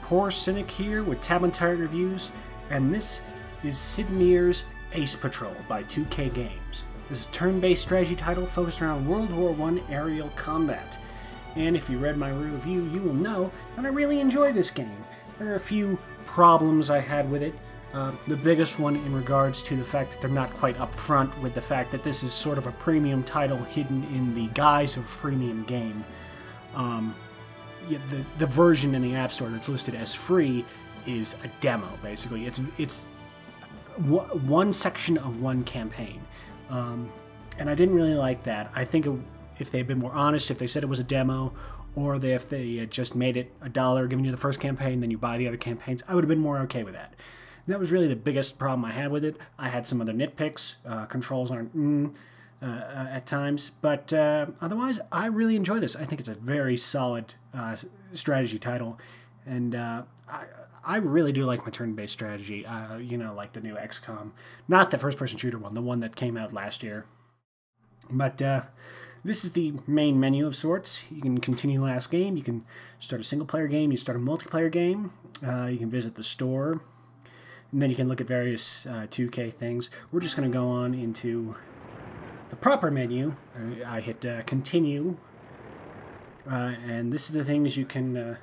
Poor Cynic here with Tyrant Reviews, and this is Sid Meier's Ace Patrol by 2K Games. This is a turn-based strategy title focused around World War I aerial combat. And if you read my review, you will know that I really enjoy this game. There are a few problems I had with it. The biggest one in regards to the fact that they're not quite upfront with the fact that this is sort of a premium title hidden in the guise of freemium game. The version in the App Store that's listed as free is a demo, basically. It's one section of one campaign. And I didn't really like that. I think if they'd been more honest, if they said it was a demo, or if they had just made it $1, giving you the first campaign, then you buy the other campaigns, I would have been more okay with that. That was really the biggest problem I had with it. I had some other nitpicks. Controls aren't at times, but otherwise, I really enjoy this. I think it's a very solid strategy title, and I really do like my turn-based strategy. Like the new XCOM, not the first-person shooter one, the one that came out last year. But this is the main menu of sorts. You can continue the last game. You can start a single-player game. You start a multiplayer game. You can visit the store. And then you can look at various 2K things. We're just going to go on into the proper menu. I hit continue. And this is the things you can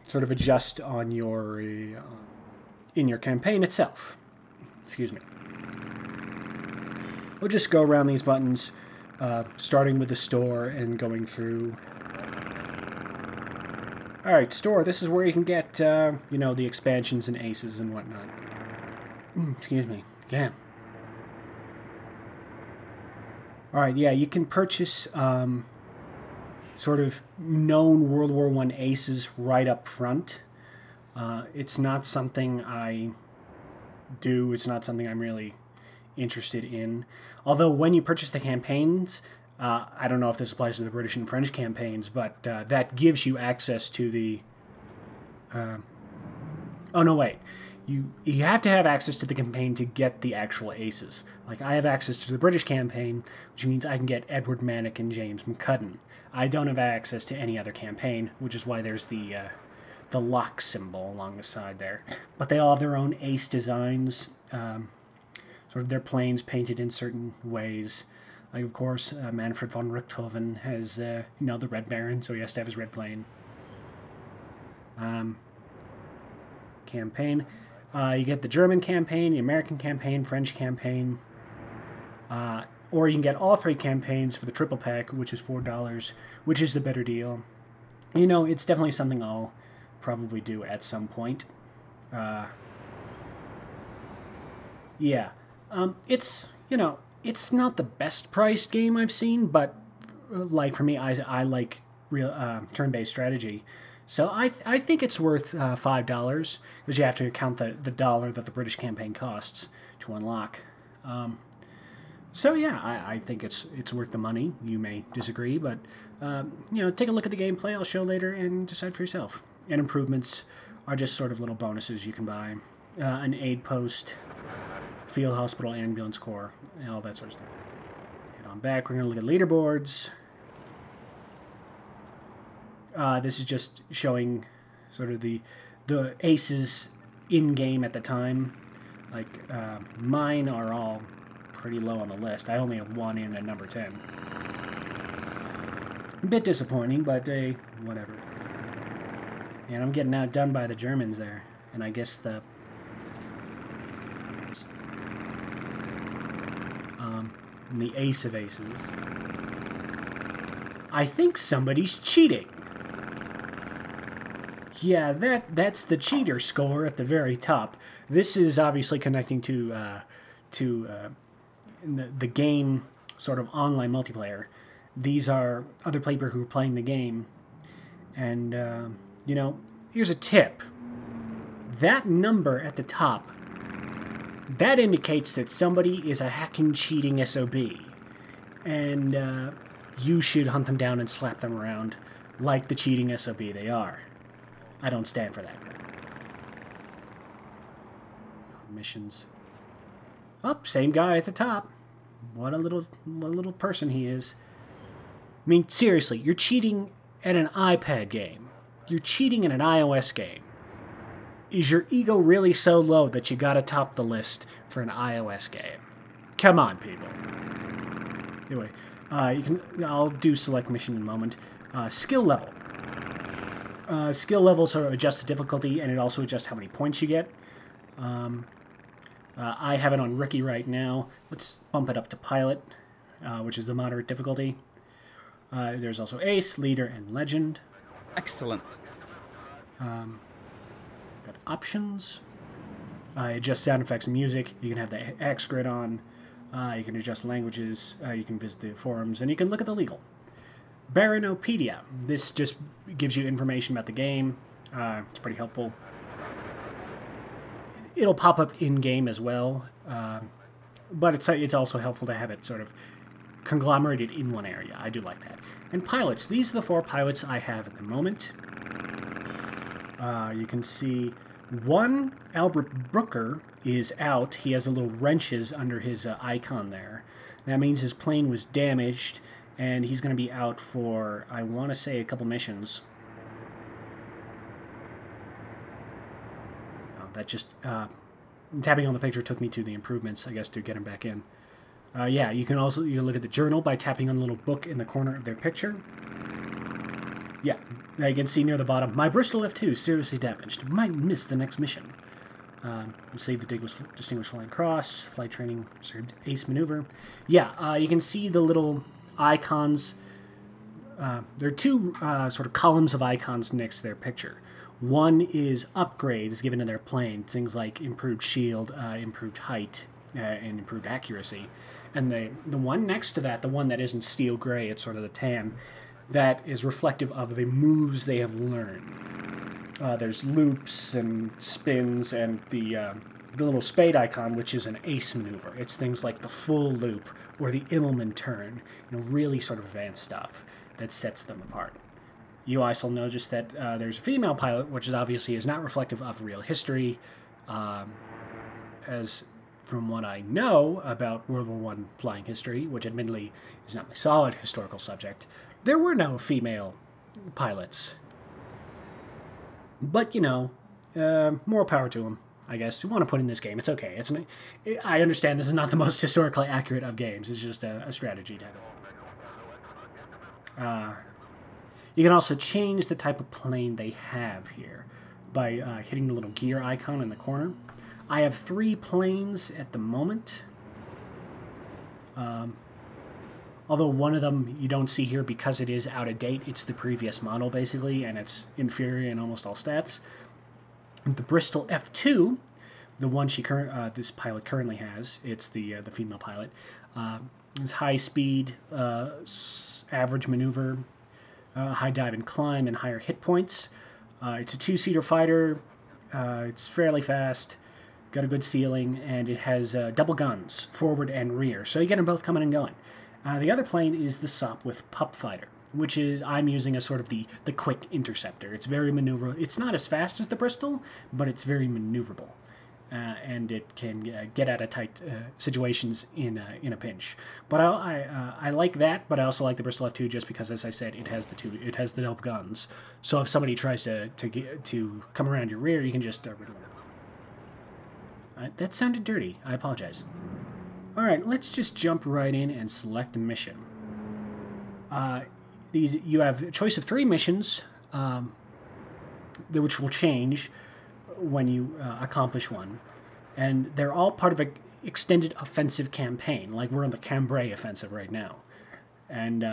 sort of adjust on your in your campaign itself. Excuse me. We'll just go around these buttons, starting with the store and going through. Alright, store, this is where you can get, the expansions and aces and whatnot. Excuse me, again. Alright, yeah, you can purchase, sort of known World War I aces right up front. It's not something I do, it's not something I'm really interested in. Although when you purchase the campaigns, I don't know if this applies to the British and French campaigns, but that gives you access to the... oh, no, wait. You have to have access to the campaign to get the actual aces. Like, I have access to the British campaign, which means I can get Edward Manick and James McCudden. I don't have access to any other campaign, which is why there's the lock symbol along the side there. But they all have their own ace designs, sort of their planes painted in certain ways. Like, of course, Manfred von Richthofen has, the Red Baron, so he has to have his red plane. Campaign. You get the German campaign, the American campaign, French campaign. Or you can get all three campaigns for the triple pack, which is $4, which is the better deal. It's definitely something I'll probably do at some point. Yeah. It's not the best priced game I've seen, but like for me, I like real turn-based strategy. So I think it's worth $5, because you have to count the $1 that the British campaign costs to unlock. So yeah, I think it's worth the money. You may disagree, but take a look at the gameplay. I'll show later and decide for yourself. And improvements are just sort of little bonuses you can buy. An aid post, field hospital, ambulance corps, and all that sort of stuff. Head on back. We're going to look at leaderboards. This is just showing sort of the aces in game at the time. Like mine are all pretty low on the list. I only have one in at number 10. A bit disappointing, but whatever. And I'm getting outdone by the Germans there, and I guess the ace of aces. I think somebody's cheating. Yeah, that's the cheater score at the very top. This is obviously connecting to the game sort of online multiplayer. These are other players who are playing the game. And, here's a tip. That number at the top, that indicates that somebody is a hacking, cheating SOB. And you should hunt them down and slap them around like the cheating SOB they are. I don't stand for that. Missions. Oh, same guy at the top. What a little person he is. I mean, seriously, you're cheating at an iPad game. You're cheating in an iOS game. Is your ego really so low that you gotta top the list for an iOS game? Come on, people. Anyway, I'll do select mission in a moment. Skill level. Skill levels are adjust the difficulty, and it also adjusts how many points you get. I have it on Rookie right now. Let's bump it up to Pilot, which is the moderate difficulty. There's also Ace, Leader, and Legend. Excellent. Got options. Adjust sound effects and music. You can have the X grid on. You can adjust languages. You can visit the forums, and you can look at the legal. Baranopedia. This just gives you information about the game. It's pretty helpful. It'll pop up in-game as well, but it's also helpful to have it sort of conglomerated in one area. I do like that. And pilots. These are the 4 pilots I have at the moment. You can see one, Albert Brooker, is out. He has the little wrenches under his icon there. That means his plane was damaged, and he's going to be out for, I want to say, a couple missions. Oh, that just, tapping on the picture took me to the improvements, I guess, to get him back in. Yeah, you can look at the journal by tapping on the little book in the corner of their picture. Yeah, now you can see near the bottom, my Bristol F2 seriously damaged. Might miss the next mission. Save the Distinguished Flying Cross, flight training, served Ace maneuver. Yeah, you can see the little icons. There are 2 sort of columns of icons next to their picture. One is upgrades given to their plane, things like improved shield, improved height, and improved accuracy. And the one next to that, the one that isn't steel gray, it's sort of the tan, that is reflective of the moves they have learned. There's loops and spins, and the little spade icon, which is an ace maneuver. It's things like the full loop or the Immelman turn, really sort of advanced stuff that sets them apart. You also notice that there's a female pilot, which obviously is not reflective of real history, as from what I know about World War I flying history, which admittedly is not my solid historical subject, there were no female pilots. But, more power to them, I guess. You want to put in this game, it's okay. I understand this is not the most historically accurate of games. It's just a strategy to have it. You can also change the type of plane they have here by hitting the little gear icon in the corner. I have 3 planes at the moment. Although one of them you don't see here because it is out of date. It's the previous model, basically, and it's inferior in almost all stats. The Bristol F2, the one this pilot currently has, it's the female pilot, is high speed, average maneuver, high dive and climb, and higher hit points. It's a 2-seater fighter. It's fairly fast, got a good ceiling, and it has double guns, forward and rear. So you get them both coming and going. The other plane is the Sopwith Pup Fighter, which is I'm using as sort of the quick interceptor. It's very maneuverable. It's not as fast as the Bristol, but it's very maneuverable, and it can get out of tight situations in a pinch. But I like that, but I also like the Bristol F2 just because, as I said, it has the double guns. So if somebody tries to come around your rear, you can just riddle them. That sounded dirty. I apologize. Alright, let's just jump right in and select a mission. You have a choice of 3 missions, which will change when you accomplish one. And they're all part of an extended offensive campaign, like we're on the Cambrai offensive right now. And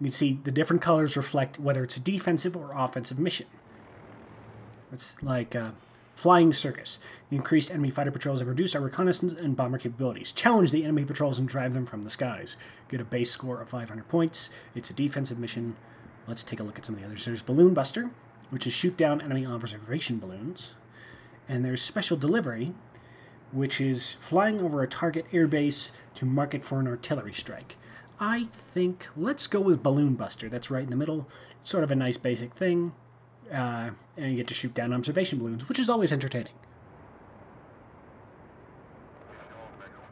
you see the different colors reflect whether it's a defensive or offensive mission. It's like Flying Circus. Increased enemy fighter patrols have reduced our reconnaissance and bomber capabilities. Challenge the enemy patrols and drive them from the skies. Get a base score of 500 points. It's a defensive mission. Let's take a look at some of the others. There's Balloon Buster, which is shoot down enemy observation balloons. And there's Special Delivery, which is flying over a target airbase to mark it for an artillery strike. I think let's go with Balloon Buster. That's right in the middle. Sort of a nice basic thing. And you get to shoot down observation balloons, which is always entertaining.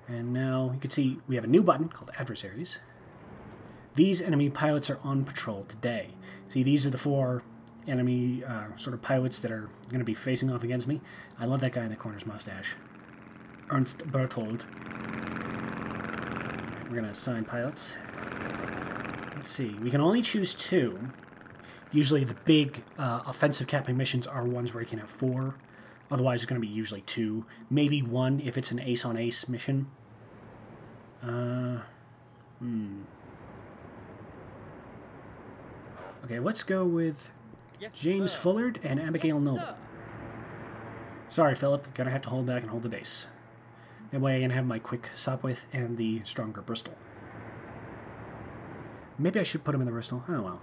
And now you can see we have a new button called Adversaries. These enemy pilots are on patrol today. See, these are the 4 enemy sort of pilots that are going to be facing off against me. I love that guy in the corner's mustache. Ernst Berthold. Right, we're going to assign pilots. Let's see. We can only choose 2. Usually the big offensive camping missions are ones where you can have 4. Otherwise, it's going to be usually 2. Maybe 1 if it's an ace-on-ace mission. Okay, let's go with James Fullard and Abigail Noble. Sorry, Philip. Gonna have to hold back and hold the base. That way I can have my quick Sopwith and the stronger Bristol. Maybe I should put him in the Bristol. Oh, well.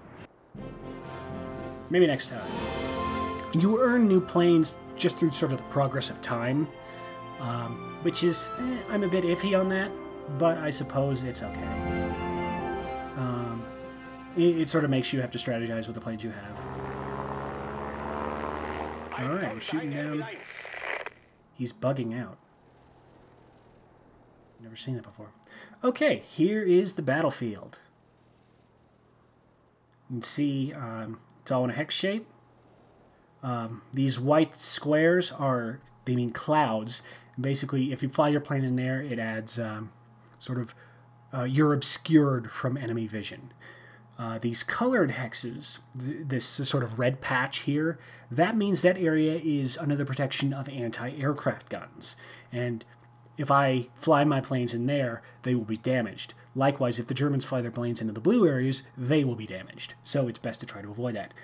Maybe next time. You earn new planes just through sort of the progress of time, which is, I'm a bit iffy on that, but I suppose it's okay. It sort of makes you have to strategize with the planes you have. Alright, we're shooting down. He's bugging out. Never seen it before. Okay, here is the battlefield. You can see it's all in a hex shape. These white squares they mean clouds. Basically, if you fly your plane in there, it adds sort of, you're obscured from enemy vision. These colored hexes, this sort of red patch here, that means that area is under the protection of anti-aircraft guns. And if I fly my planes in there, they will be damaged. Likewise, if the Germans fly their planes into the blue areas, they will be damaged. So it's best to try to avoid that.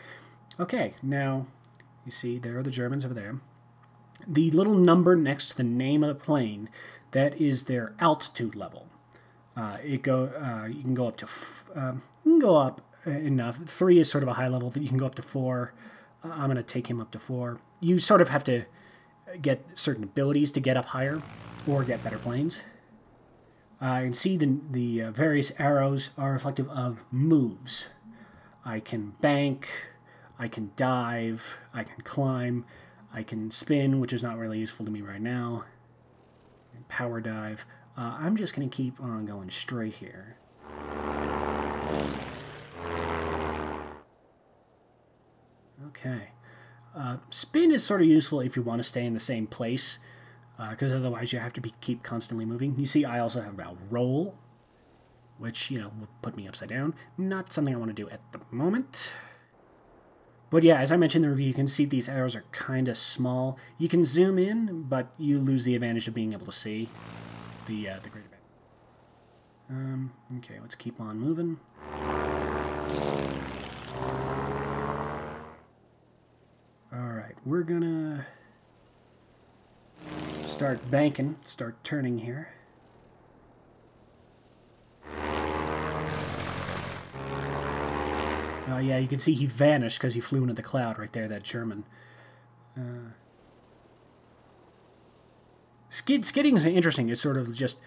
Okay, now, you see, there are the Germans over there. The little number next to the name of the plane, that is their altitude level. You can go up to, you can go up enough. 3 is sort of a high level, but you can go up to 4. I'm going to take him up to 4. You sort of have to get certain abilities to get up higher or get better planes. You can see the various arrows are reflective of moves. I can bank, I can dive, I can climb, I can spin, which is not really useful to me right now. And power dive. I'm just going to keep on going straight here. Okay. Spin is sort of useful if you want to stay in the same place, because otherwise you have to keep constantly moving. You see, I also have about roll, which, you know, will put me upside down. Not something I want to do at the moment. But yeah, as I mentioned in the review, you can see these arrows are kind of small. You can zoom in, but you lose the advantage of being able to see the greater band. Okay, let's keep on moving. Alright, we're gonna start banking, start turning here. Yeah, you can see he vanished because he flew into the cloud right there, that German. Skidding is interesting. It sort of just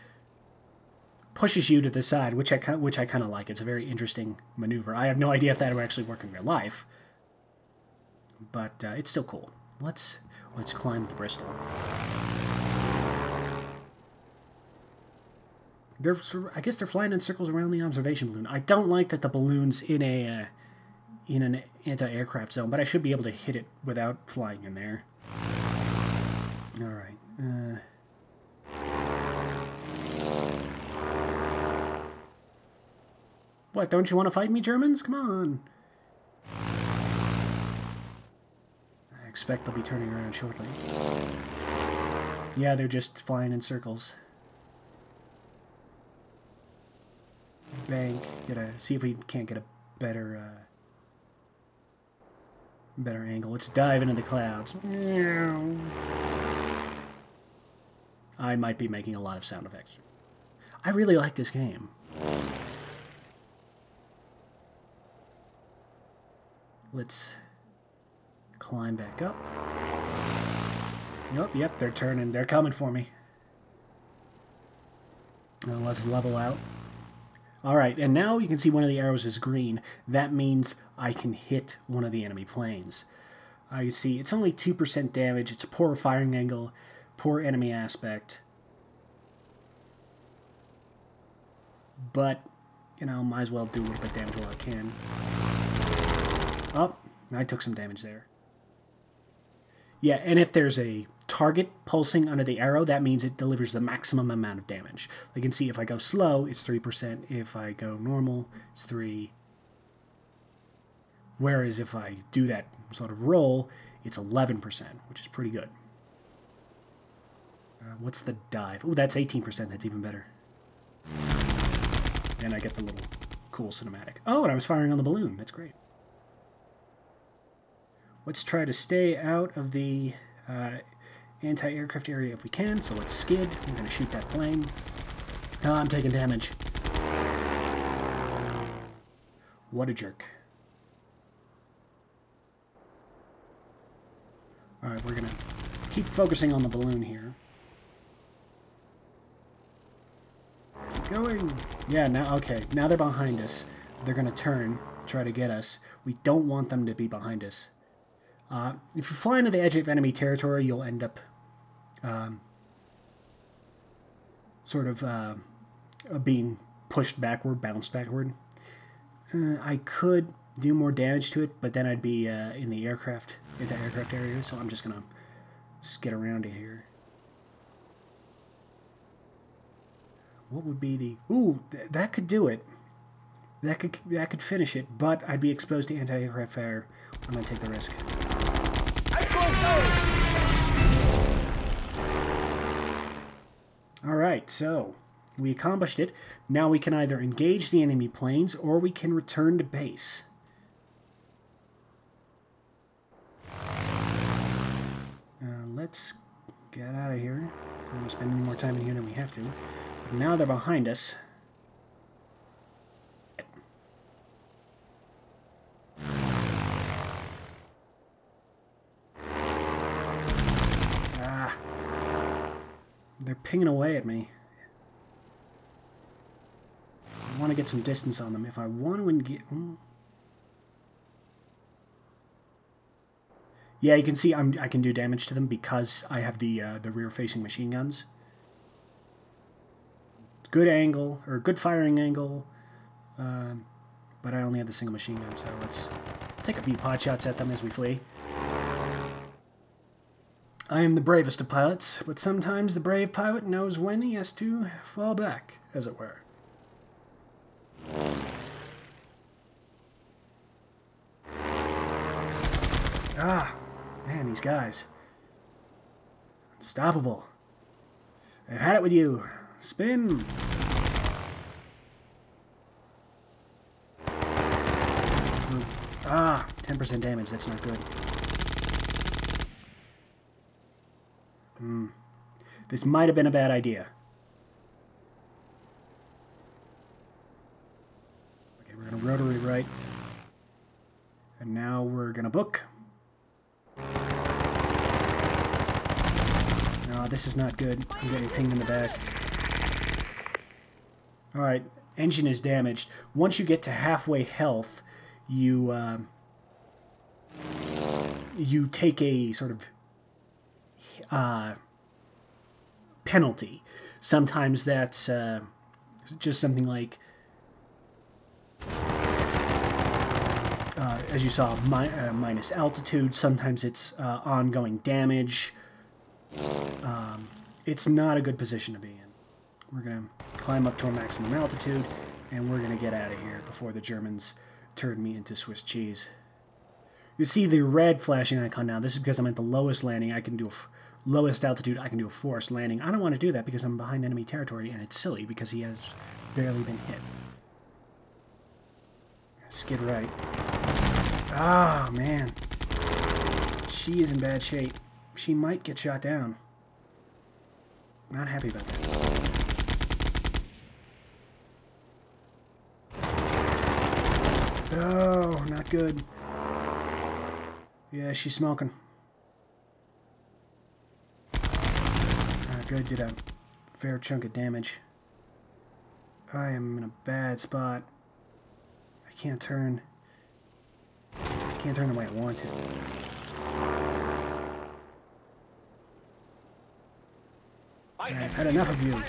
pushes you to the side, which I kind of like. It's a very interesting maneuver. I have no idea if that would actually work in real life, but it's still cool. Let's climb the Bristol. I guess they're flying in circles around the observation balloon. I don't like that the balloon's in an anti-aircraft zone, but I should be able to hit it without flying in there. All right. What, don't you want to fight me, Germans? Come on. I expect they'll be turning around shortly. Yeah, they're just flying in circles. Bank. Gotta see if we can't get a better angle. Let's dive into the clouds. I might be making a lot of sound effects. I really like this game. Let's climb back up. Yep, they're turning. They're coming for me. Now let's level out. Alright, and now you can see one of the arrows is green. That means I can hit one of the enemy planes. You see, it's only 2% damage. It's a poor firing angle, poor enemy aspect. But, you know, might as well do a little bit of damage while I can. Oh, I took some damage there. Yeah, and if there's a target pulsing under the arrow, that means it delivers the maximum amount of damage. You can see if I go slow, it's 3%. If I go normal, it's 3. Whereas if I do that sort of roll, it's 11%, which is pretty good. What's the dive? Oh, that's 18%. That's even better. And I get the little cool cinematic. Oh, and I was firing on the balloon. That's great. Let's try to stay out of the anti-aircraft area if we can. So let's skid. We're going to shoot that plane. Oh, I'm taking damage. What a jerk. Alright, we're going to keep focusing on the balloon here. Keep going. Yeah, now, okay. Now they're behind us. They're going to turn, try to get us. We don't want them to be behind us. If you fly into the edge of enemy territory, you'll end up being pushed backward, bounced backward. I could do more damage to it, but then I'd be in the anti-aircraft area, so I'm just going to skid around it here. What would be the... Ooh, that could do it. That could finish it, but I'd be exposed to anti-aircraft fire. I'm going to take the risk. Alright, so we accomplished it. Now we can either engage the enemy planes or we can return to base. Let's get out of here. Don't want to spend any more time in here than we have to. But now they're behind us. They're pinging away at me. I want to get some distance on them. If I want to engage... Yeah, you can see I can do damage to them because I have the rear-facing machine guns. Good angle, or good firing angle, but I only have the single machine gun, so let's take a few pot shots at them as we flee. I am the bravest of pilots, but sometimes the brave pilot knows when he has to fall back, as it were. Ah, man, these guys. Unstoppable. I've had it with you. Spin. Ah, 10% damage. That's not good. This might have been a bad idea. Okay, we're going to rotary right. And now we're going to book. No, this is not good. I'm getting pinged in the back. Alright, engine is damaged. Once you get to halfway health, you take a sort of penalty. Sometimes that's just something like, as you saw, minus altitude. Sometimes it's ongoing damage. It's not a good position to be in. We're going to climb up to a maximum altitude, and we're going to get out of here before the Germans turn me into Swiss cheese. You see the red flashing icon now. This is because I'm at the lowest landing. I can do lowest altitude. I can do a forced landing. I don't want to do that because I'm behind enemy territory, and it's silly because he has barely been hit. Skid right. Ah, man. She is in bad shape. She might get shot down. Not happy about that. Oh, not good. Yeah, she's smoking. Good, did a fair chunk of damage. I am in a bad spot. I can't turn. I can't turn the way I want to. I've had enough of you.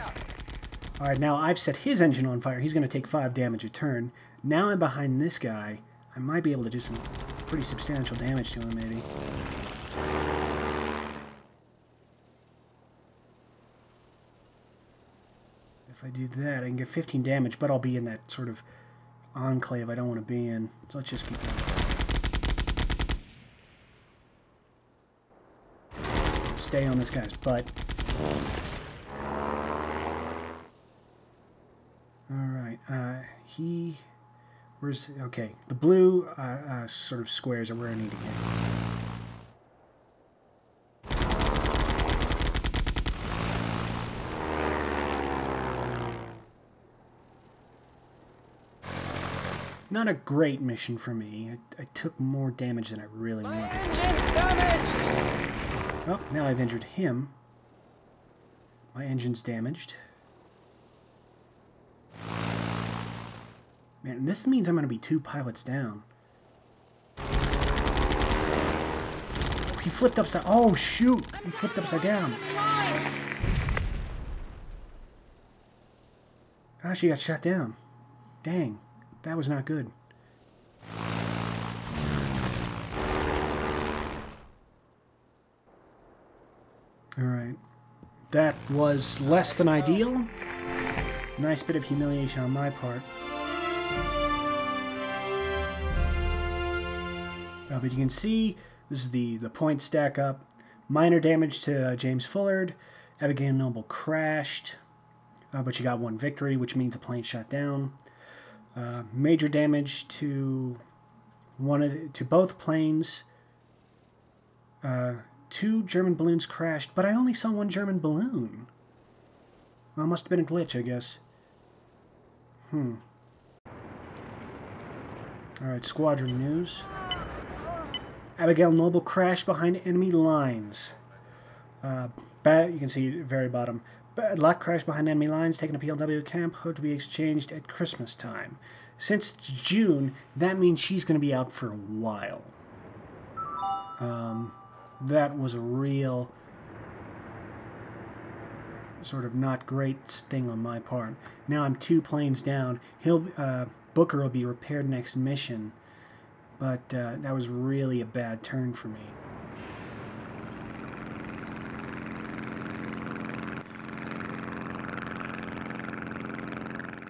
Alright, now I've set his engine on fire. He's going to take 5 damage a turn. Now I'm behind this guy. I might be able to do some pretty substantial damage to him, maybe. If I do that, I can get 15 damage, but I'll be in that sort of enclave I don't want to be in. So let's just keep going. Stay on this guy's butt. Alright, where's... Okay, the blue sort of squares are where I need to get. Not a great mission for me. I took more damage than I really wanted to. Oh, now I've injured him. My engine's damaged. Man, this means I'm going to be 2 pilots down. He flipped upside... Oh, shoot! He flipped upside down. Ah, she got shot down. Dang. That was not good. Alright. That was less than ideal. Nice bit of humiliation on my part. But you can see, this is the point stack up. Minor damage to James Fullard. Abigail Noble crashed. But she got 1 victory, which means a plane shot down. Major damage to both planes. 2 German balloons crashed, but I only saw 1 German balloon. Well, it must have been a glitch, I guess. Alright, squadron news. Abigail Noble crashed behind enemy lines. You can see at the very bottom. Bad luck, crashed behind enemy lines, taken to PLW camp, hope to be exchanged at Christmas time. Since it's June, that means she's going to be out for a while. That was a real sort of not great sting on my part. Now I'm 2 planes down. Booker will be repaired next mission, but that was really a bad turn for me.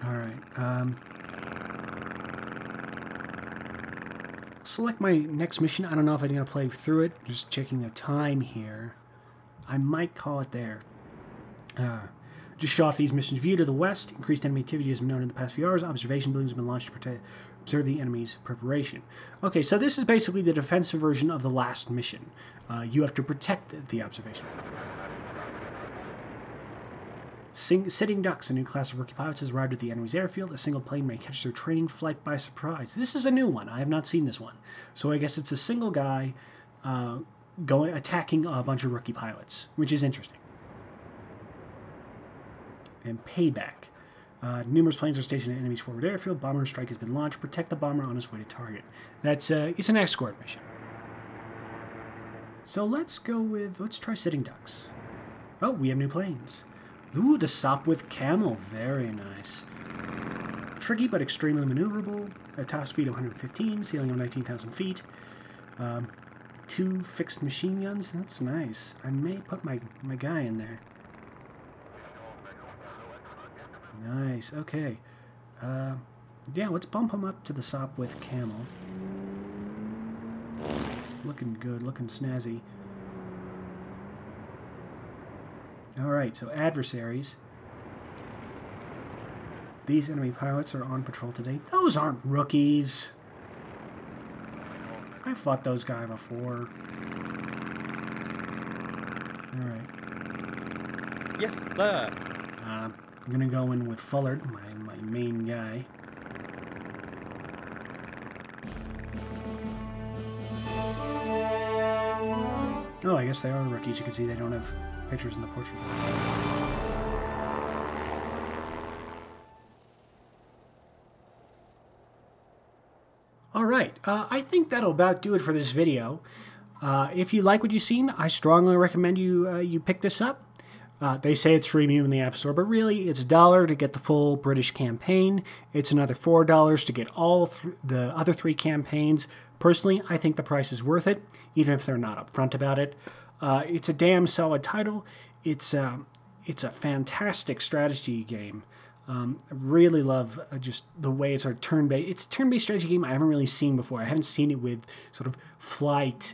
Alright, select my next mission. I don't know if I'm going to play through it. Just checking the time here. I might call it there. Just show off these missions. View to the west. Increased enemy activity has been known in the past few hours. Observation balloons have been launched to observe the enemy's preparation. Okay, so this is basically the defensive version of the last mission. You have to protect the observation. Sitting Ducks, a new class of rookie pilots, has arrived at the enemy's airfield. A single plane may catch their training flight by surprise. This is a new one. I have not seen this one. So I guess it's a single guy attacking a bunch of rookie pilots, which is interesting. And Payback. Numerous planes are stationed at enemy's forward airfield. Bomber strike has been launched. Protect the bomber on his way to target. That's it's an escort mission. So let's try Sitting Ducks. Oh, we have new planes. Ooh, the Sopwith Camel. Very nice. Tricky but extremely maneuverable. A top speed of 115, ceiling of 19,000 feet. 2 fixed machine guns. That's nice. I may put my guy in there. Nice. Okay. Yeah, let's bump him up to the Sopwith Camel. Looking good. Looking snazzy. Alright, so adversaries. These enemy pilots are on patrol today. Those aren't rookies. I fought those guys before. Alright. Yes, sir. I'm gonna go in with Fullard, my main guy. Oh, I guess they are rookies. You can see they don't have pictures in the portrait. Alright, I think that'll about do it for this video. If you like what you've seen, I strongly recommend you pick this up. They say it's freemium in the App Store, but really it's $1 to get the full British campaign. It's another $4 to get all the other 3 campaigns. Personally, I think the price is worth it, even if they're not upfront about it. It's a damn solid title. It's a fantastic strategy game. I really love just the way it's a turn-based. It's a turn-based strategy game I haven't really seen before. I haven't seen it with sort of flight.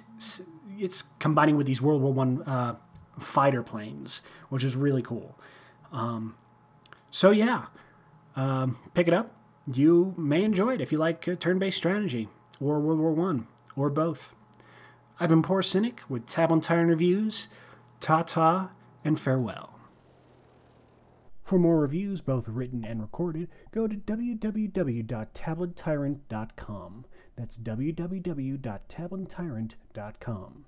It's combining with these World War I fighter planes, which is really cool. So yeah, pick it up. You may enjoy it if you like turn-based strategy or World War I or both. I've been Poor Cynic with Tab on Tyrant Reviews. Ta-ta and farewell. For more reviews, both written and recorded, go to www.tabletyrant.com. That's www.tabletyrant.com.